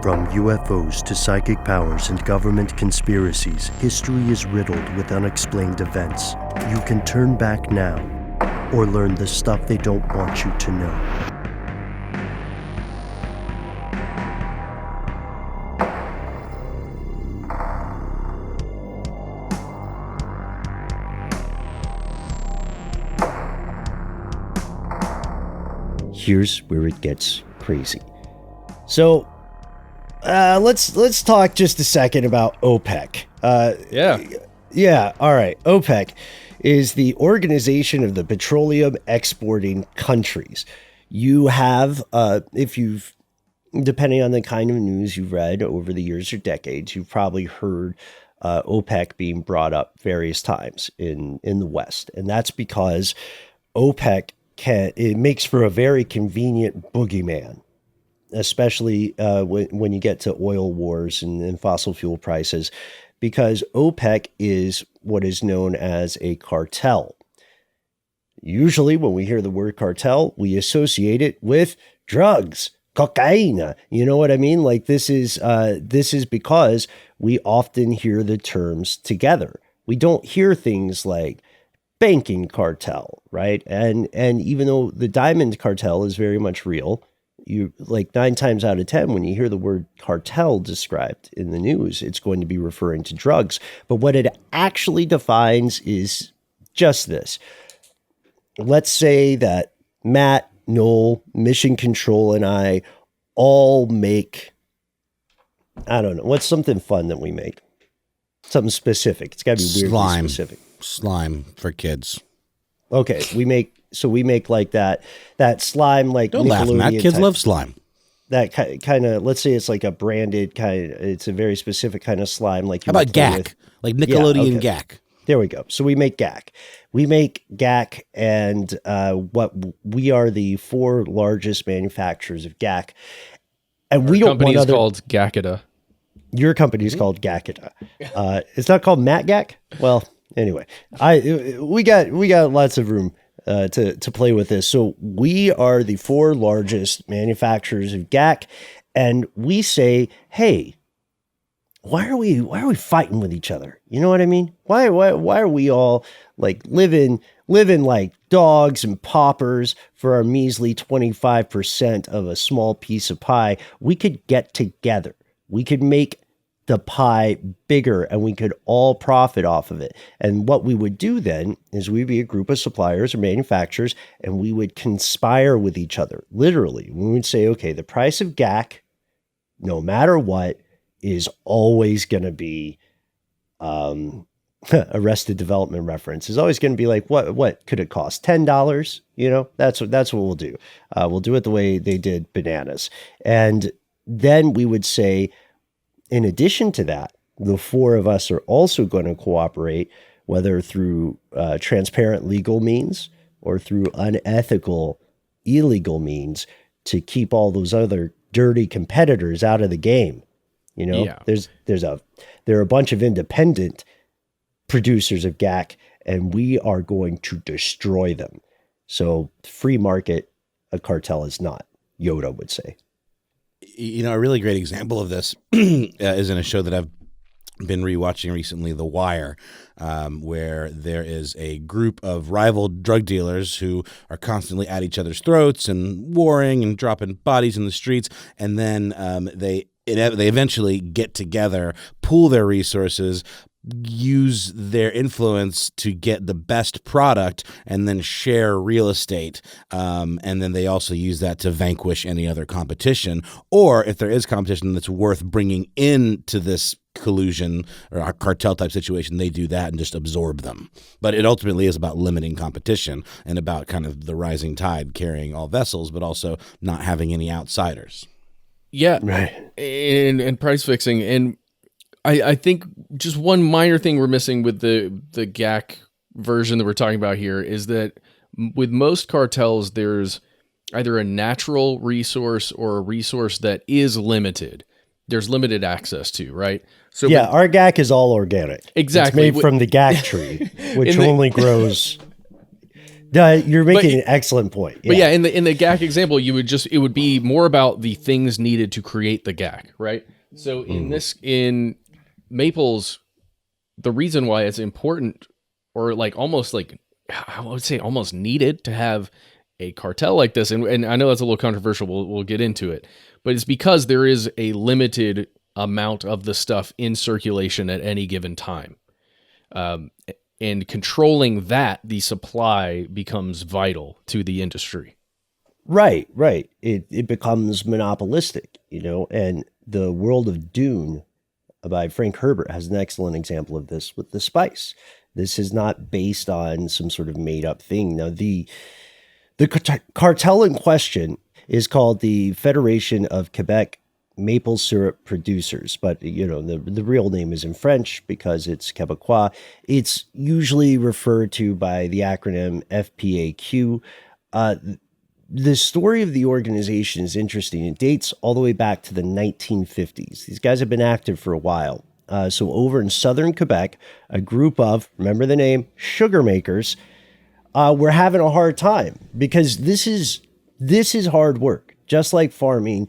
From UFOs to psychic powers and government conspiracies, history is riddled with unexplained events. You can turn back now or learn the stuff they don't want you to know. Here's where it gets crazy. So, let's talk just a second about OPEC. Yeah. All right. OPEC is the Organization of the Petroleum Exporting Countries. You have, depending on the kind of news you've read over the years or decades, you've probably heard OPEC being brought up various times in the West, and that's because OPEC it makes for a very convenient boogeyman, especially when you get to oil wars and fossil fuel prices, because OPEC is what is known as a cartel. Usually when we hear the word cartel, we associate it with drugs, cocaine. You know what I mean? Like this is because we often hear the terms together. We don't hear things like banking cartel, right? And even though the diamond cartel is very much real, you like 9 times out of 10, when you hear the word cartel described in the news, it's going to be referring to drugs. But what it actually defines is just this. Let's say that Matt, Noel, Mission Control, and I all make, I don't know, what's something fun that we make? Something specific. It's got to be weirdly specific. Slime for kids. Okay, we make like that slime, like don't laugh, Matt. Kids type, love slime. That kind of, let's say it's like a branded kind. It's a very specific kind of slime. Like how about GAC? Like Nickelodeon GAC. There we go. So we make GAC. We make GAC, and we are the 4 largest manufacturers of GAC, and our we don't. Company is called Gacida. Your company is called Gacida. It's not called Matt GAC. Well, anyway, we got lots of room to play with this. So we are the 4 largest manufacturers of GAC, and we say, hey, why are we fighting with each other? You know what I mean? Why are we all like living like dogs and paupers for our measly 25% of a small piece of pie? We could get together. We could make the pie bigger and we could all profit off of it. And what we would do then is we'd be a group of suppliers or manufacturers, and we would conspire with each other. Literally, we would say, okay, the price of GAC, no matter what, is always going to be Arrested Development reference, is always going to be like, what could it cost? $10? You know, that's what we'll do. We'll do it the way they did bananas. And then we would say, in addition to that, the 4 of us are also going to cooperate, whether through transparent legal means or through unethical, illegal means, to keep all those other dirty competitors out of the game. You know, yeah. there are a bunch of independent producers of GAC, and we are going to destroy them. So free market, a cartel is not, Yoda would say. You know, a really great example of this is in a show that I've been rewatching recently, The Wire, where there is a group of rival drug dealers who are constantly at each other's throats and warring and dropping bodies in the streets. And then they eventually get together, pool their resources, use their influence to get the best product, and then share real estate. And then they also use that to vanquish any other competition. Or if there is competition that's worth bringing into this collusion or a cartel type situation, they do that and just absorb them. But it ultimately is about limiting competition and about kind of the rising tide carrying all vessels, but also not having any outsiders. Yeah. Right. And price fixing. And I think just one minor thing we're missing with the GAC version that we're talking about here is that with most cartels, there's either a natural resource or a resource that is limited. There's limited access to, right? So yeah, our GAC is all organic. Exactly. It's made from the GAC tree, which only grows You're making an excellent point. But yeah, in the GAC example, it would be more about the things needed to create the GAC, right? So in Maples, the reason why it's important, or like almost like I would say almost needed to have a cartel like this, and I know that's a little controversial. We'll get into it, but it's because there is a limited amount of the stuff in circulation at any given time. And controlling that, the supply becomes vital to the industry. Right. It becomes monopolistic, and the world of Dune by Frank Herbert has an excellent example of this with the spice. This is not based on some sort of made up thing. Now, the cartel in question is called the Federation of Quebec Maple Syrup Producers, but the real name is in French because it's Quebecois. It's usually referred to by the acronym FPAQ. The story of the organization is interesting. It dates all the way back to the 1950s. These guys have been active for a while. So over in southern Quebec, a group of, remember the name, sugar makers, were having a hard time because this is hard work. Just like farming,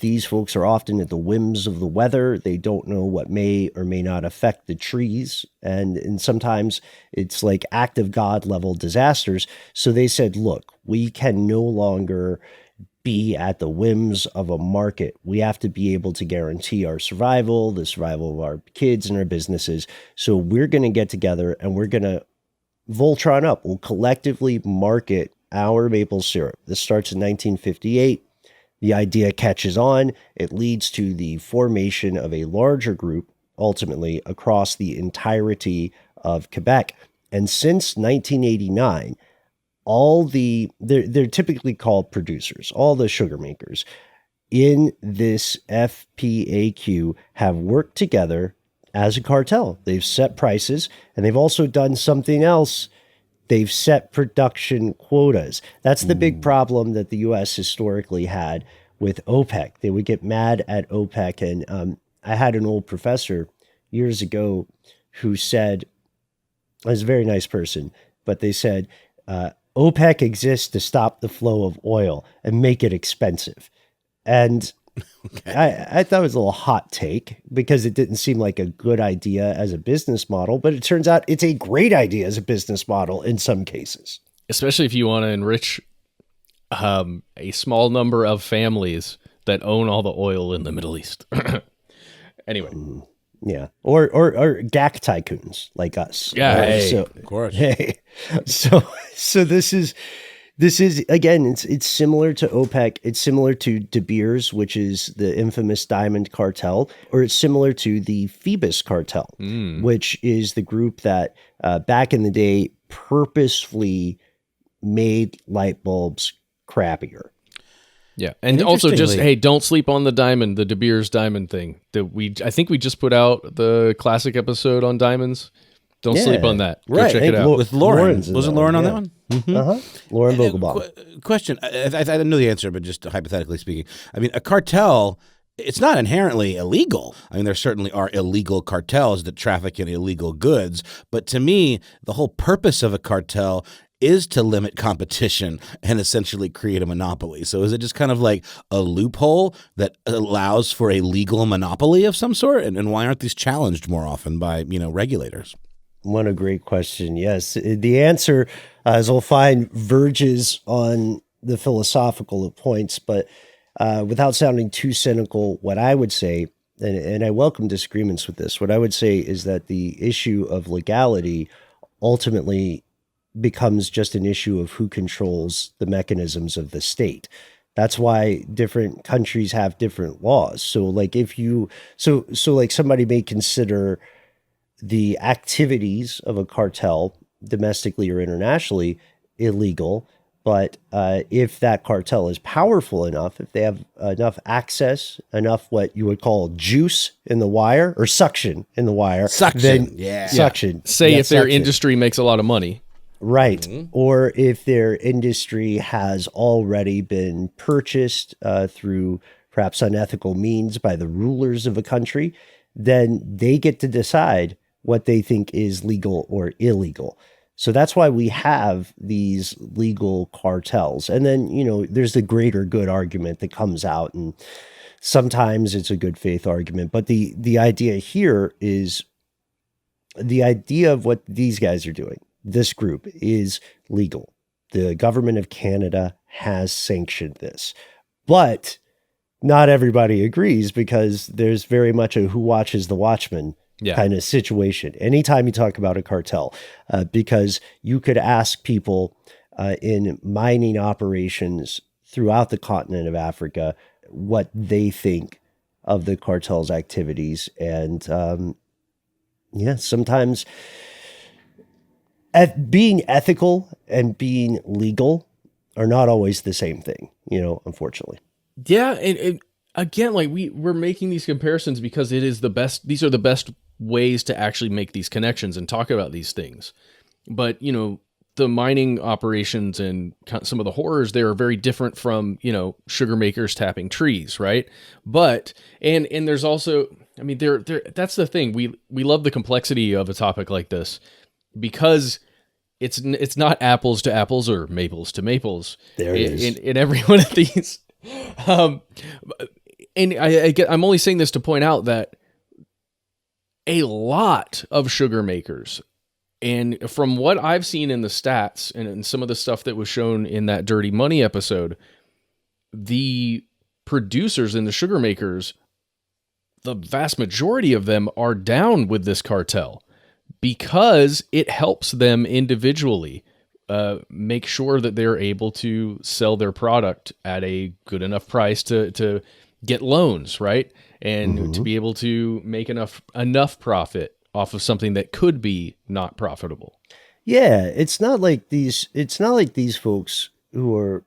these folks are often at the whims of the weather. They don't know what may or may not affect the trees. And sometimes it's like act of God level disasters. So they said, look, we can no longer be at the whims of a market. We have to be able to guarantee our survival, the survival of our kids and our businesses. So we're going to get together and we're going to Voltron up. We'll collectively market our maple syrup. This starts in 1958. The idea catches on. It leads to the formation of a larger group, ultimately across the entirety of Quebec. And since 1989, they're typically called producers, all the sugar makers in this FPAQ have worked together as a cartel. They've set prices, and they've also done something else. They've set production quotas. That's the big problem that the U.S. historically had with OPEC. They would get mad at OPEC. And I had an old professor years ago who said, I was a very nice person, but they said, OPEC exists to stop the flow of oil and make it expensive. And okay. I thought it was a little hot take because it didn't seem like a good idea as a business model, but it turns out it's a great idea as a business model in some cases. Especially if you want to enrich a small number of families that own all the oil in the Middle East. Anyway. Yeah. Or GAC tycoons like us. Yeah. Right? Hey, so, of course. Hey. So this is again, it's similar to OPEC. It's similar to De Beers, which is the infamous diamond cartel, or it's similar to the Phoebus cartel, which is the group that back in the day purposefully made light bulbs crappier. Yeah, and also just, hey, don't sleep on the diamond, the De Beers diamond thing. I think we just put out the classic episode on diamonds. Don't sleep on that. Go check it out. With Lauren. Wasn't Lauren on that one? Mm-hmm. Lauren Vogelbaum. Question. I don't know the answer, but just hypothetically speaking. I mean, a cartel, it's not inherently illegal. I mean, there certainly are illegal cartels that traffic in illegal goods. But to me, the whole purpose of a cartel is to limit competition and essentially create a monopoly. So is it just kind of like a loophole that allows for a legal monopoly of some sort? And why aren't these challenged more often by, regulators? What a great question. Yes. The answer, as we'll find, verges on the philosophical points, but without sounding too cynical, what I would say, and I welcome disagreements with this, what I would say is that the issue of legality ultimately becomes just an issue of who controls the mechanisms of the state. That's why different countries have different laws. So like like somebody may consider the activities of a cartel domestically or internationally illegal, but if that cartel is powerful enough, if they have enough access, enough what you would call juice in the wire or suction in the wire, suction. Say if their industry makes a lot of money. Right. Mm-hmm. Or if their industry has already been purchased through perhaps unethical means by the rulers of a country, then they get to decide what they think is legal or illegal. So that's why we have these legal cartels. And then, there's the greater good argument that comes out, and sometimes it's a good faith argument. But the idea here is the idea of what these guys are doing. This group is legal. The government of Canada has sanctioned this. But not everybody agrees, because there's very much a who watches the watchman kind of situation anytime you talk about a cartel, because you could ask people in mining operations throughout the continent of Africa what they think of the cartel's activities. And sometimes being ethical and being legal are not always the same thing, unfortunately. Yeah, and again, like we're making these comparisons because it is the best. These are the best ways to actually make these connections and talk about these things. But the mining operations and some of the horrors there are very different from sugar makers tapping trees, right? But and there's also, I mean, there that's the thing. We love the complexity of a topic like this because it's not apples to apples or maples to maples. There it is. In every one of these. And I'm only saying this to point out that a lot of sugar makers, and from what I've seen in the stats and some of the stuff that was shown in that Dirty Money episode, the producers and the sugar makers, the vast majority of them are down with this cartel because it helps them individually make sure that they're able to sell their product at a good enough price to get loans, right? And to be able to make enough profit off of something that could be not profitable. Yeah, it's not like these folks who are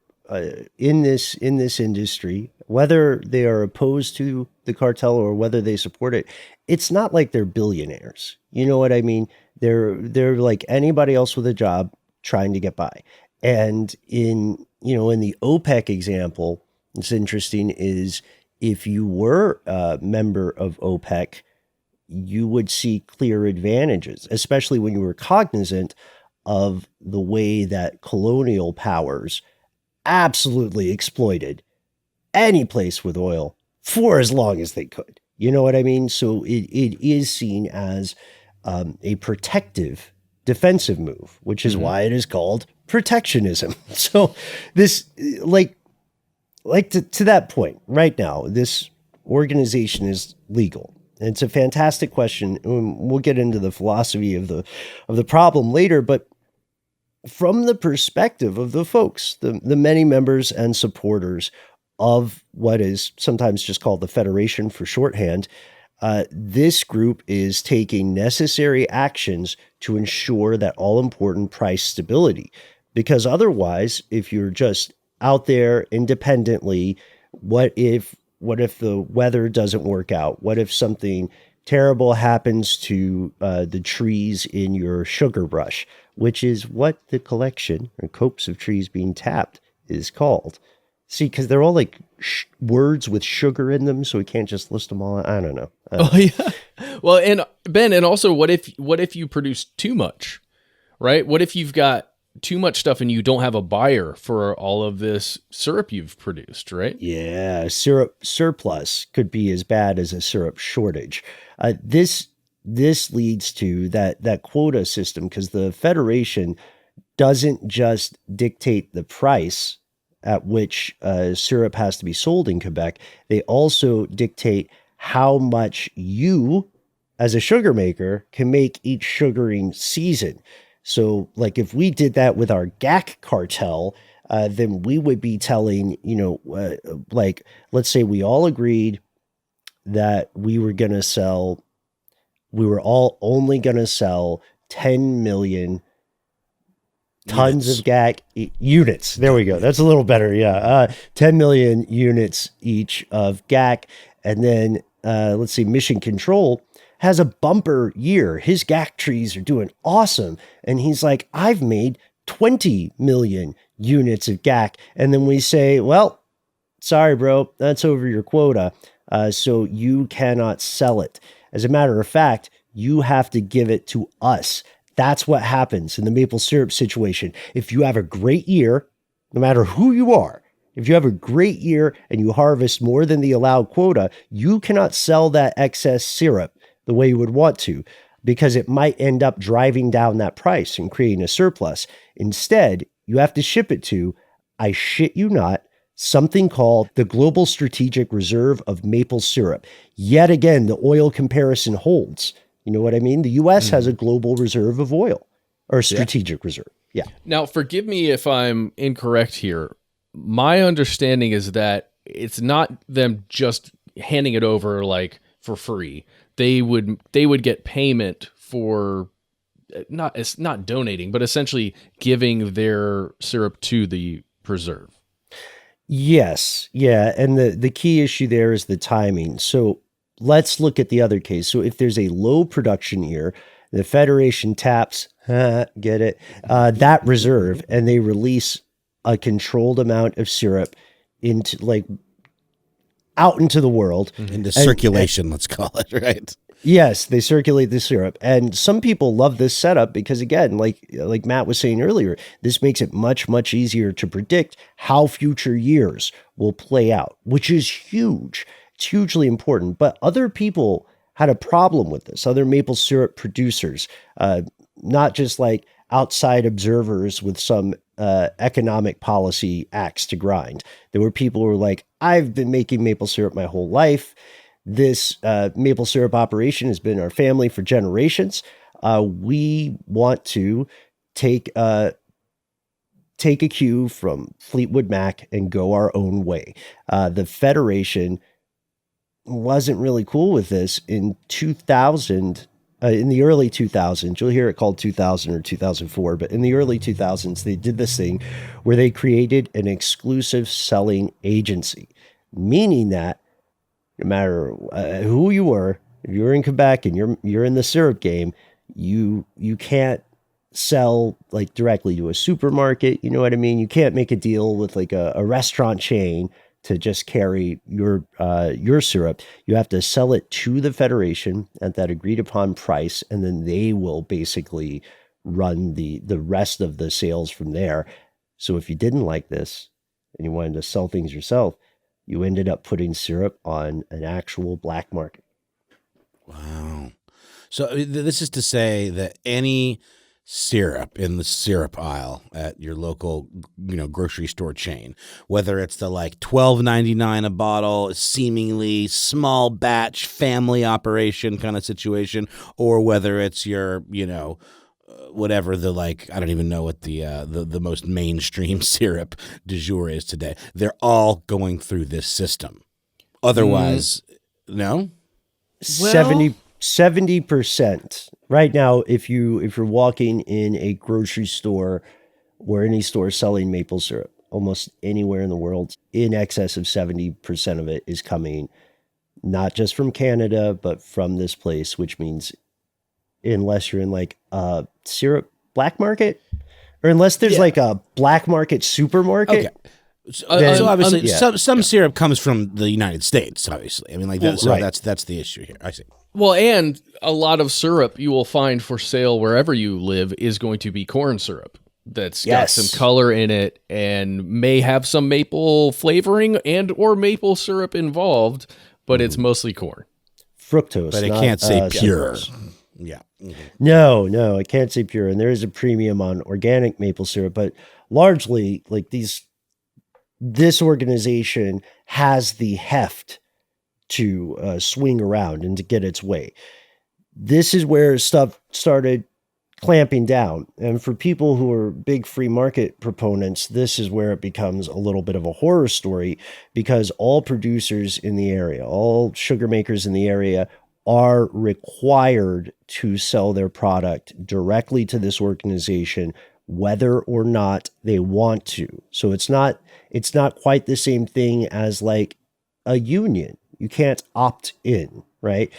in this industry, whether they are opposed to the cartel or whether they support it. It's not like they're billionaires. You know what I mean? They're like anybody else with a job trying to get by. And in the OPEC example, it's interesting is if you were a member of OPEC, you would see clear advantages, especially when you were cognizant of the way that colonial powers absolutely exploited any place with oil for as long as they could. You know what I mean? So it is seen as a protective, defensive move, which is why it is called protectionism. So this, to that point right now, this organization is legal. And it's a fantastic question. We'll get into the philosophy of the problem later, but from the perspective of the folks, the many members and supporters of what is sometimes just called the Federation for shorthand, this group is taking necessary actions to ensure that all important price stability. Because otherwise, if you're just out there independently, what if the weather doesn't work out? What if something terrible happens to the trees in your sugar brush, which is what the collection or copse of trees being tapped is called? See, because they're all like words with sugar in them, so we can't just list them all. I don't know. Oh yeah. Well, and Ben, and also, what if you produce too much, right? What if you've got too much stuff and you don't have a buyer for all of this syrup you've produced, right? Yeah, syrup surplus could be as bad as a syrup shortage. This leads to that quota system, because the Federation doesn't just dictate the price at which syrup has to be sold in Quebec. They also dictate how much you, as a sugar maker, can make each sugaring season. So, like, if we did that with our GAC cartel, then we would be telling, let's say we all agreed that we were all only going to sell 10 million tons of GAC units. There we go. That's a little better. Yeah. 10 million units each of GAC. And then, let's see, Mission Control has a bumper year. His GAC trees are doing awesome. And he's like, I've made 20 million units of GAC. And then we say, well, sorry, bro, that's over your quota. So you cannot sell it. As a matter of fact, you have to give it to us That's what happens in the maple syrup situation. If you have a great year, no matter who you are, if you have a great year and you harvest more than the allowed quota, you cannot sell that excess syrup the way you would want to, because it might end up driving down that price and creating a surplus. Instead, you have to ship it to, I shit you not, something called the Global Strategic Reserve of Maple Syrup. Yet again, the oil comparison holds. You know what I mean? The US has a global reserve of oil, or strategic reserve. Yeah. Now, forgive me if I'm incorrect here. My understanding is that it's not them just handing it over like for free. They would get payment for it's not donating, but essentially giving their syrup to the preserve. Yes. Yeah. And the key issue there is the timing. So let's look at the other case. So if there's a low production year, the Federation taps, get it, that reserve, and they release a controlled amount of syrup into out into the world. Into circulation, let's call it, right? Yes, they circulate the syrup. And some people love this setup because, again, like Matt was saying earlier, this makes it much, much easier to predict how future years will play out, which is huge. It's hugely important. But other people had a problem with this, other maple syrup producers, not just like outside observers with some economic policy axe to grind. There were people who were like, I've been making maple syrup my whole life. This maple syrup operation has been in our family for generations. We want to take a cue from Fleetwood Mac and go our own way. The Federation wasn't really cool with this in 2000. In the early 2000s, you'll hear it called 2000 or 2004, but in the early 2000s, they did this thing where they created an exclusive selling agency, meaning that no matter who you were, if you're in Quebec and you're in the syrup game, you can't sell like directly to a supermarket. You know what I mean? You can't make a deal with like a restaurant chain to just carry your syrup. You have to sell it to the Federation at that agreed upon price, and then they will basically run the rest of the sales from there. So if you didn't like this and you wanted to sell things yourself, you ended up putting syrup on an actual black market. Wow. So this is to say that any syrup in the syrup aisle at your local, grocery store chain, whether it's the like $12.99 a bottle, seemingly small batch family operation kind of situation, or whether it's your, whatever the I don't even know what the most mainstream syrup du jour is today. They're all going through this system. Otherwise, no? 70% right now. If you're walking in a grocery store or any store selling maple syrup, almost anywhere in the world, in excess of 70% of it is coming not just from Canada, but from this place, which means unless you're in like a syrup black market, or unless there's like a black market supermarket. Okay. So obviously, some syrup comes from the United States. Obviously, I mean, that's the issue here. I see. Well, and a lot of syrup you will find for sale wherever you live is going to be corn syrup that's got some color in it and may have some maple flavoring and or maple syrup involved, but it's mostly corn. Fructose, but it can't say pure. Yeah. Mm-hmm. No, it can't say pure. And there is a premium on organic maple syrup, but largely like this organization has the heft to swing around and to get its way. This is where stuff started clamping down. And for people who are big free market proponents, this is where it becomes a little bit of a horror story, because all producers in the area, all sugar makers in the area are required to sell their product directly to this organization, whether or not they want to. So it's not quite the same thing as like a union. You can't opt in, right?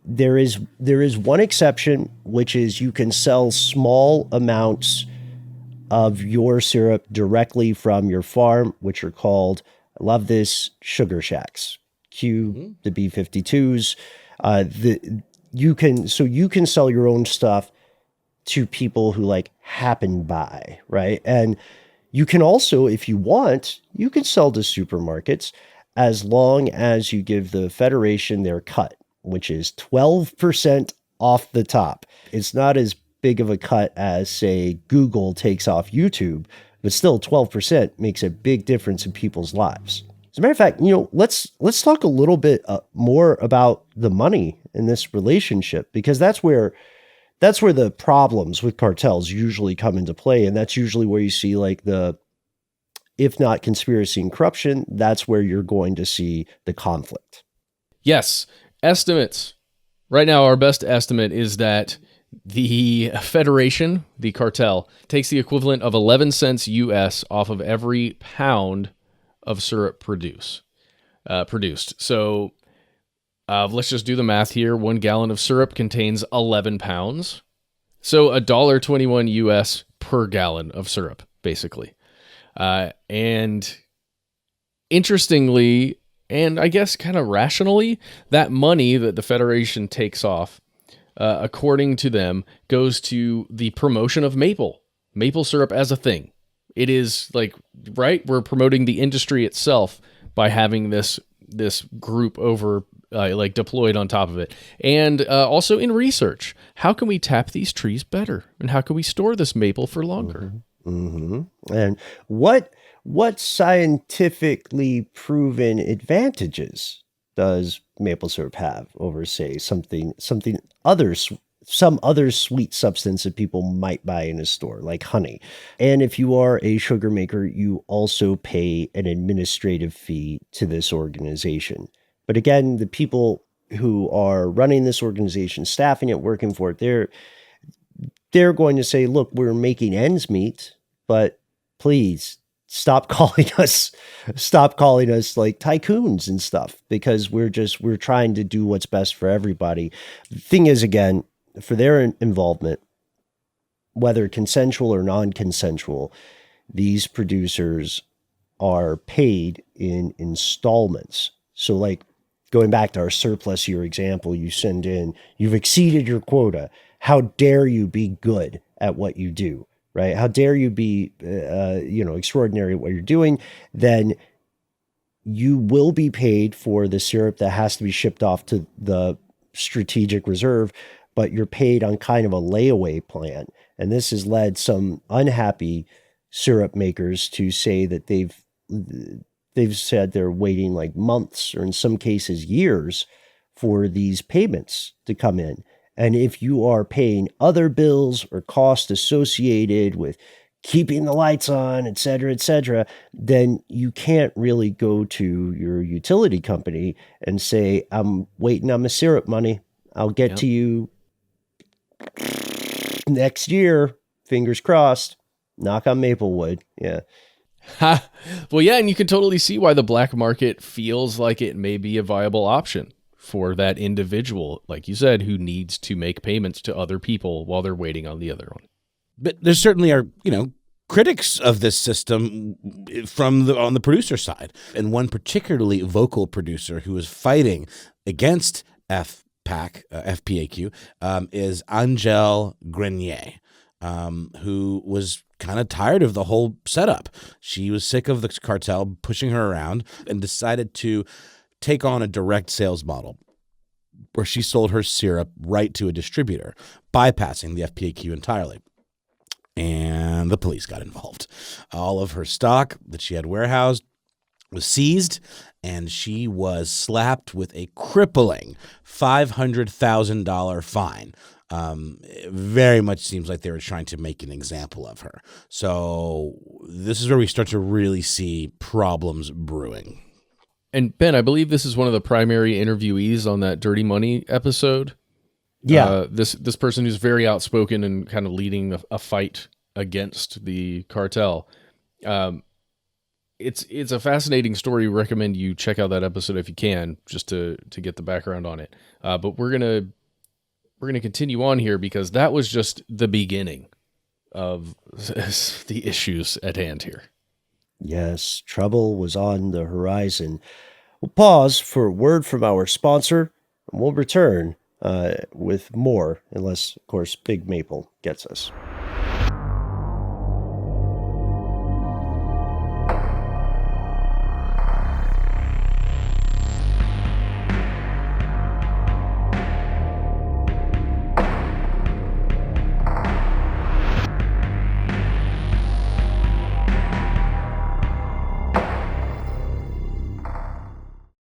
There is one exception, which is you can sell small amounts of your syrup directly from your farm, which are called, I love this, sugar shacks. Cue the B-52s. You can sell your own stuff to people who like happen by, right? And you can also, if you want, you can sell to supermarkets as long as you give the Federation their cut, which is 12% off the top. It's not as big of a cut as, say, Google takes off YouTube, but still 12% makes a big difference in people's lives. As a matter of fact, let's talk a little bit more about the money in this relationship, because that's where the problems with cartels usually come into play. And that's usually where you see like if not conspiracy and corruption, that's where you're going to see the conflict. Yes. Estimates. Right now, our best estimate is that the Federation, the cartel, takes the equivalent of 11 cents US off of every pound of syrup produced. So let's just do the math here. 1 gallon of syrup contains 11 pounds. So $1.21 US per gallon of syrup, basically. And interestingly, and I guess kind of rationally, that money that the Federation takes off, according to them, goes to the promotion of maple syrup as a thing. It is like, right? We're promoting the industry itself by having this group over like deployed on top of it. And also in research, how can we tap these trees better? And how can we store this maple for longer? Mm-hmm. And what scientifically proven advantages does maple syrup have over, say, some other sweet substance that people might buy in a store, like honey? And if you are a sugar maker, you also pay an administrative fee to this organization. But again, the people who are running this organization, staffing it, working for it, they're going to say, look, we're making ends meet, but please stop calling us like tycoons and stuff, because we're trying to do what's best for everybody. The thing is, again, for their involvement, whether consensual or non-consensual, these producers are paid in installments. So like going back to our surplus year example, you send in, you've exceeded your quota. How dare you be good at what you do, right? How dare you be, extraordinary at what you're doing? Then you will be paid for the syrup that has to be shipped off to the strategic reserve, but you're paid on kind of a layaway plan. And this has led some unhappy syrup makers to say that they've said they're waiting like months, or in some cases years, for these payments to come in. And if you are paying other bills or costs associated with keeping the lights on, et cetera, then you can't really go to your utility company and say, I'm waiting on my syrup money. I'll get to you next year. Fingers crossed. Knock on Maplewood. Yeah. Well, yeah, and you can totally see why the black market feels like it may be a viable option for that individual, like you said, who needs to make payments to other people while they're waiting on the other one. But there certainly are, critics of this system on the producer side. And one particularly vocal producer who is fighting against FPAQ, is Angèle Grenier, who was kind of tired of the whole setup. She was sick of the cartel pushing her around and decided to take on a direct sales model where she sold her syrup right to a distributor, bypassing the FPAQ entirely. And the police got involved. All of her stock that she had warehoused was seized, and she was slapped with a crippling $500,000 fine. Very much seems like they were trying to make an example of her. So this is where we start to really see problems brewing. And Ben, I believe this is one of the primary interviewees on that Dirty Money episode. Yeah. This person who's very outspoken and kind of leading a fight against the cartel. It's a fascinating story. We recommend you check out that episode if you can, just to get the background on it. But we're gonna continue on here, because that was just the beginning of the issues at hand here. Yes, trouble was on the horizon. We'll pause for a word from our sponsor, and we'll return with more, unless, of course, Big Maple gets us.